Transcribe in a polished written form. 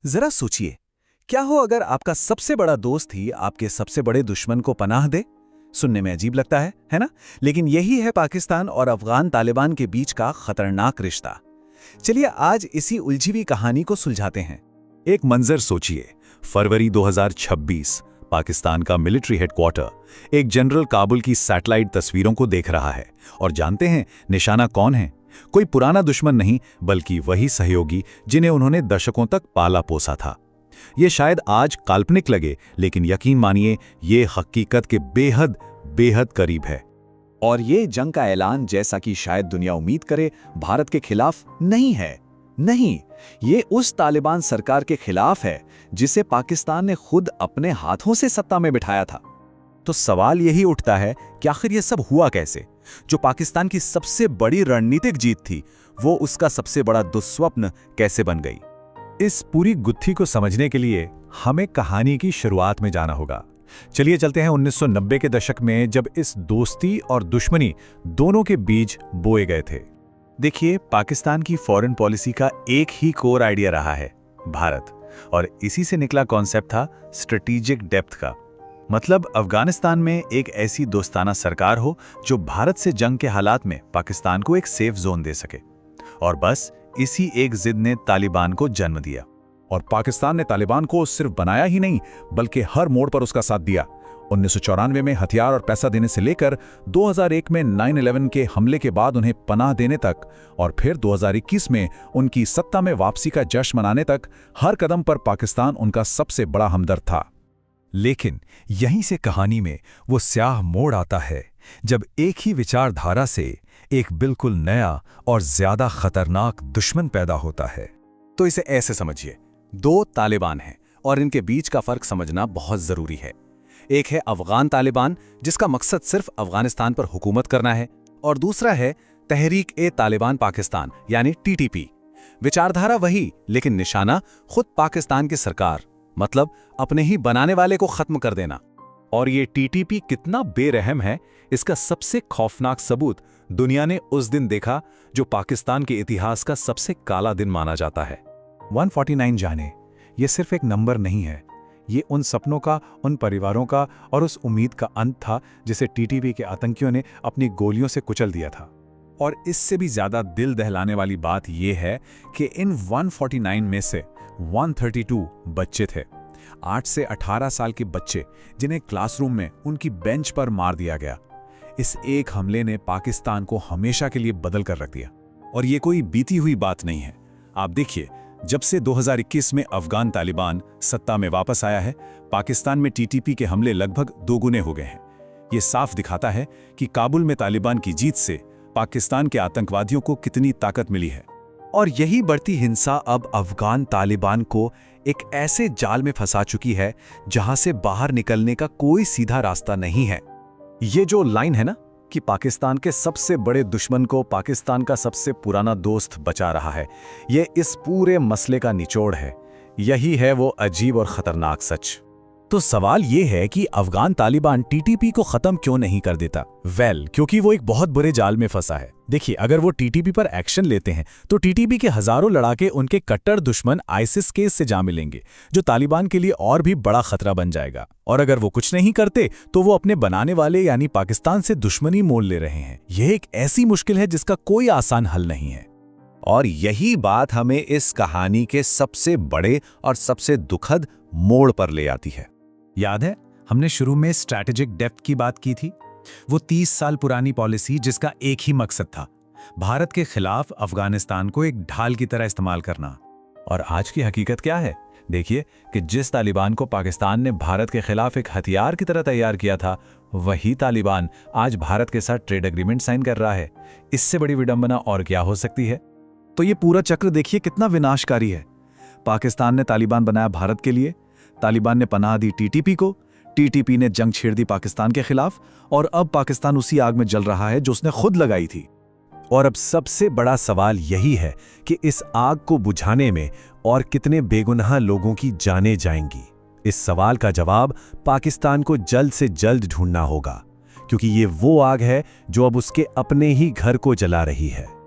जरा सोचिए, क्या हो अगर आपका सबसे बड़ा दोस्त ही आपके सबसे बड़े दुश्मन को पनाह दे। सुनने में अजीब लगता है ना? लेकिन यही है पाकिस्तान और अफगान तालिबान के बीच का खतरनाक रिश्ता। चलिए आज इसी उलझी हुई कहानी को सुलझाते हैं। एक मंजर सोचिए, फरवरी 2026, पाकिस्तान का मिलिट्री हेडक्वार्टर एक जनरल काबुल की सैटेलाइट तस्वीरों को देख रहा है। और जानते हैं निशाना कौन है? कोई पुराना दुश्मन नहीं, बल्कि वही सहयोगी जिन्हें उन्होंने दशकों तक पाला पोसा था। ये शायद आज काल्पनिक लगे, लेकिन यकीन मानिए ये हकीकत के बेहद बेहद करीब है। और ये जंग का ऐलान, जैसा कि शायद दुनिया उम्मीद करे, भारत के खिलाफ नहीं है। नहीं, ये उस तालिबान सरकार के खिलाफ है जिसे पाकिस्तान ने खुद अपने हाथों से सत्ता में बिठाया था। तो सवाल यही उठता है कि आखिर ये सब हुआ कैसे? जो पाकिस्तान की सबसे बड़ी रणनीतिक जीत थी, वो उसका सबसे बड़ा दुस्वप्न कैसे बन गई? इस पूरी गुत्थी को समझने के लिए हमें कहानी की शुरुआत में जाना होगा। चलिए चलते हैं 1990 के दशक में, जब इस दोस्ती और दुश्मनी दोनों के बीज बोए गए थे। देखिए, पाकिस्तान की फॉरेन पॉलिसी का एक ही कोर आइडिया रहा है, भारत। और इसी से निकला कॉन्सेप्ट था स्ट्रेटेजिक डेप्थ का। मतलब अफगानिस्तान में एक ऐसी दोस्ताना सरकार हो जो भारत से जंग के हालात में पाकिस्तान को एक सेफ जोन दे सके। और बस इसी एक जिद ने तालिबान को जन्म दिया। और पाकिस्तान ने तालिबान को सिर्फ बनाया ही नहीं, बल्कि हर मोड़ पर उसका साथ दिया। 1994 में हथियार और पैसा देने से लेकर 2001 में 9/11 के हमले के बाद उन्हें पनाह देने तक, और फिर 2021 में उनकी सत्ता में वापसी का जश्न मनाने तक, हर कदम पर पाकिस्तान उनका सबसे बड़ा हमदर्द था। लेकिन यहीं से कहानी में वो स्याह मोड़ आता है, जब एक ही विचारधारा से एक बिल्कुल नया और ज्यादा खतरनाक दुश्मन पैदा होता है। तो इसे ऐसे समझिए, दो तालिबान हैं और इनके बीच का फर्क समझना बहुत जरूरी है। एक है अफगान तालिबान, जिसका मकसद सिर्फ अफगानिस्तान पर हुकूमत करना है, और दूसरा है तहरीक-ए-तालिबान पाकिस्तान यानी टीटीपी। विचारधारा वही, लेकिन निशाना खुद पाकिस्तान की सरकार, मतलब अपने ही बनाने वाले को खत्म कर देना। और ये टीटीपी कितना बेरहम है, इसका सबसे खौफनाक सबूत दुनिया ने उस दिन देखा जो पाकिस्तान के इतिहास का सबसे काला दिन माना जाता है। 149 जाने, ये सिर्फ एक नंबर नहीं है, ये उन सपनों का, उन परिवारों का और उस उम्मीद का अंत था जिसे टीटीपी के आतंकियों ने अपनी गोलियों से कुचल दिया था। और इससे भी ज्यादा दिल दहलाने वाली बात यह है कि इन 149 में से 132 बच्चे थे, 8 से 18 साल के बच्चे, जिन्हें क्लासरूम में उनकी बेंच पर मार दिया गया। इस एक हमले ने पाकिस्तान को हमेशा के लिए बदल कर रख दिया। और ये कोई बीती हुई बात नहीं है। आप देखिए, जब से 2021 में अफगान तालिबान सत्ता में वापस आया है, पाकिस्तान में टीटीपी के हमले लगभग दोगुने हो गए हैं। ये साफ दिखाता है कि काबुल में तालिबान की जीत से पाकिस्तान के आतंकवादियों को कितनी ताकत मिली है। और यही बढ़ती हिंसा अब अफगान तालिबान को एक ऐसे जाल में फंसा चुकी है जहां से बाहर निकलने का कोई सीधा रास्ता नहीं है। ये जो लाइन है ना कि पाकिस्तान के सबसे बड़े दुश्मन को पाकिस्तान का सबसे पुराना दोस्त बचा रहा है, ये इस पूरे मसले का निचोड़ है। यही है वो अजीब और खतरनाक सच। तो सवाल ये है कि अफगान तालिबान टीटीपी को खत्म क्यों नहीं कर देता? क्योंकि वो एक बहुत बुरे जाल में फंसा है। देखिए, अगर वो टीटीपी पर एक्शन लेते हैं तो टीटीपी के हजारों लड़ाके उनके कट्टर दुश्मन आईसिस केस से जा मिलेंगे, जो तालिबान के लिए और भी बड़ा खतरा बन जाएगा। और अगर वो कुछ नहीं करते तो वो अपने बनाने वाले यानी पाकिस्तान से दुश्मनी मोल ले रहे हैं। यह एक ऐसी मुश्किल है जिसका कोई आसान हल नहीं है। और यही बात हमें इस कहानी के सबसे बड़े और सबसे दुखद मोड़ पर ले आती है। याद है, हमने शुरू में स्ट्रैटेजिक डेप्थ की बात की थी। वो 30 साल पुरानी पॉलिसी जिसका एक ही मकसद था, भारत के खिलाफ अफगानिस्तान को एक ढाल की तरह इस्तेमाल करना। और आज की हकीकत क्या है? देखिए कि जिस तालिबान को पाकिस्तान ने भारत के खिलाफ एक हथियार की तरह तैयार किया था, वही तालिबान आज भारत के साथ ट्रेड एग्रीमेंट साइन कर रहा है। इससे बड़ी विडंबना और क्या हो सकती है? तो ये पूरा चक्र देखिए कितना विनाशकारी है। पाकिस्तान ने तालिबान बनाया भारत के लिए, तालिबान ने पनाह दी टीटीपी को, टीटीपी ने जंग छेड़ दी पाकिस्तान के खिलाफ, और अब पाकिस्तान उसी आग में जल रहा है जो उसने खुद लगाई थी। और अब सबसे बड़ा सवाल यही है कि इस आग को बुझाने में और कितने बेगुनाह लोगों की जानें जाएंगी। इस सवाल का जवाब पाकिस्तान को जल्द से जल्द ढूंढना होगा, क्योंकि ये वो आग है जो अब उसके अपने ही घर को जला रही है।